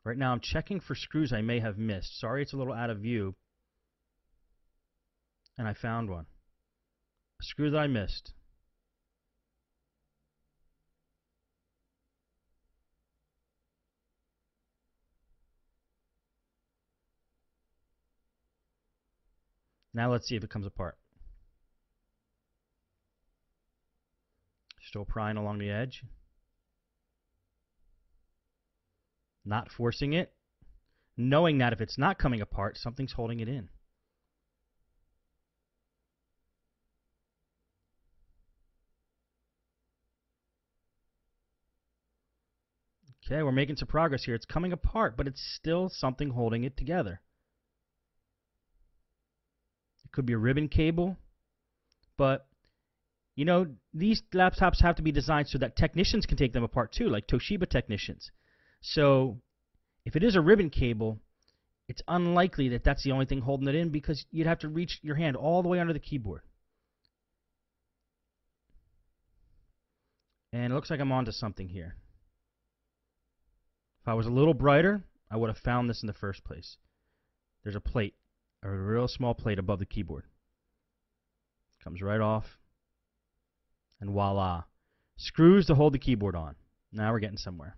Right now I'm checking for screws I may have missed. Sorry it's a little out of view. And I found one. A screw that I missed. Now let's see if it comes apart. Still prying along the edge. Not forcing it. Knowing that if it's not coming apart, something's holding it in. Okay, we're making some progress here. It's coming apart, but it's still something holding it together. It could be a ribbon cable, but you know, these laptops have to be designed so that technicians can take them apart too, like Toshiba technicians. So if it is a ribbon cable, it's unlikely that that's the only thing holding it in, because you'd have to reach your hand all the way under the keyboard. And it looks like I'm onto something here. If I was a little brighter, I would have found this in the first place. There's a plate, a real small plate above the keyboard. Comes right off. And voila. Screws to hold the keyboard on. Now we're getting somewhere.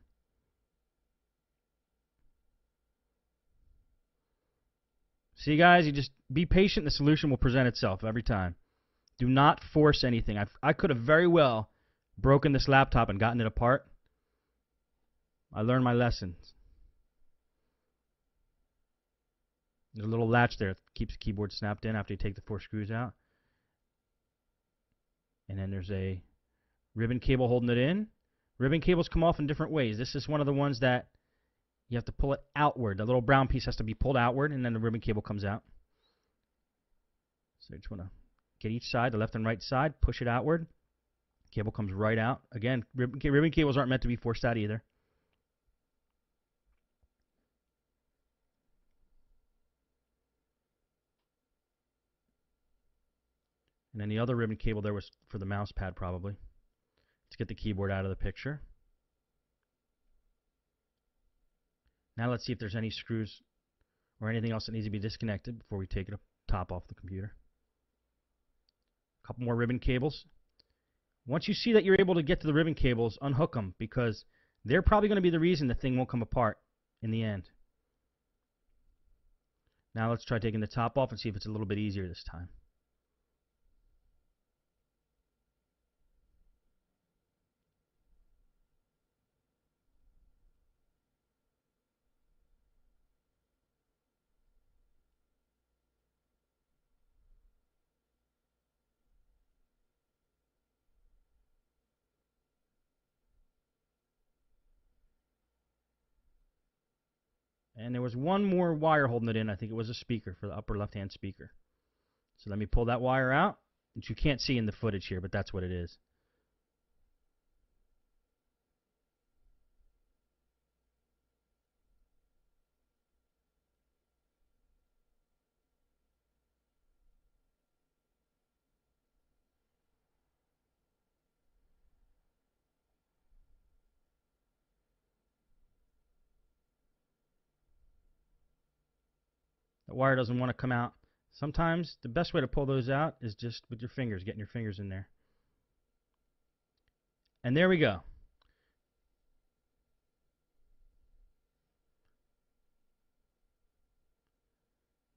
See, guys, you just be patient. The solution will present itself every time. Do not force anything. I could have very well broken this laptop and gotten it apart. I learned my lessons. There's a little latch there that keeps the keyboard snapped in after you take the 4 screws out. And then there's a ribbon cable holding it in. Ribbon cables come off in different ways. This is one of the ones that you have to pull it outward. The little brown piece has to be pulled outward, and then the ribbon cable comes out. So you just want to get each side, the left and right side, push it outward. Cable comes right out. Again, ribbon cables aren't meant to be forced out either. And then the other ribbon cable there was for the mouse pad, probably. Let's get the keyboard out of the picture. Now let's see if there's any screws or anything else that needs to be disconnected before we take the top off the computer. A couple more ribbon cables. Once you see that you're able to get to the ribbon cables, unhook them, because they're probably going to be the reason the thing won't come apart in the end. Now let's try taking the top off and see if it's a little bit easier this time. And there was one more wire holding it in. I think it was a speaker for the upper left-hand speaker. So let me pull that wire out, which you can't see in the footage here, but that's what it is. The wire doesn't want to come out. Sometimes the best way to pull those out is just with your fingers, getting your fingers in there. And there we go.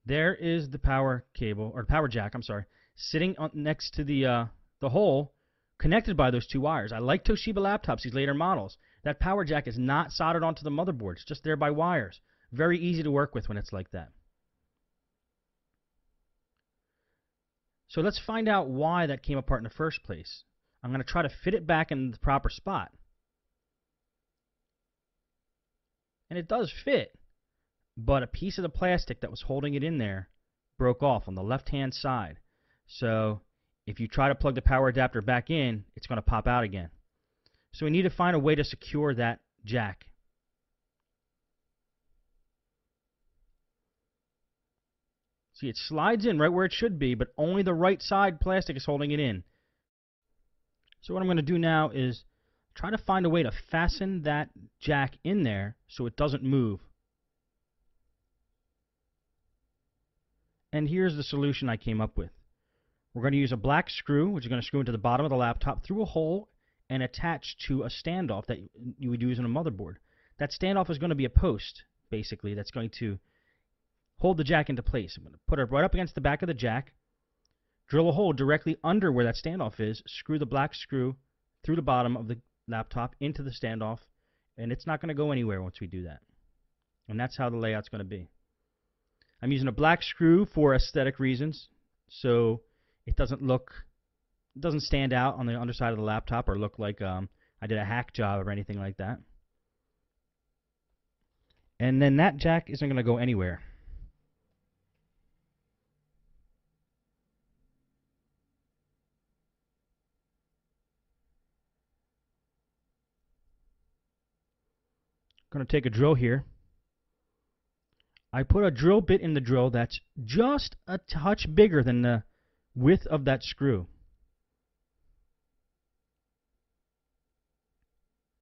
There is the power cable, or power jack, I'm sorry, sitting next to the hole connected by those 2 wires. I like Toshiba laptops, these later models. That power jack is not soldered onto the motherboard. It's just there by wires. Very easy to work with when it's like that. So let's find out why that came apart in the first place. I'm going to try to fit it back in the proper spot. And it does fit, but a piece of the plastic that was holding it in there broke off on the left-hand side. So if you try to plug the power adapter back in, it's going to pop out again. So we need to find a way to secure that jack. See, it slides in right where it should be, but only the right side plastic is holding it in. So what I'm going to do now is try to find a way to fasten that jack in there so it doesn't move And here's the solution I came up with. We're going to use a black screw, which is going to screw into the bottom of the laptop through a hole and attach to a standoff that you would use on a motherboard. That standoff is going to be a post, basically, that's going to hold the jack into place. I'm going to put it right up against the back of the jack, drill a hole directly under where that standoff is, screw the black screw through the bottom of the laptop into the standoff, and it's not going to go anywhere once we do that. And that's how the layout's going to be. I'm using a black screw for aesthetic reasons, so it doesn't stand out on the underside of the laptop or look like I did a hack job or anything like that. And then that jack isn't going to go anywhere. Going to take a drill here. I put a drill bit in the drill that's just a touch bigger than the width of that screw.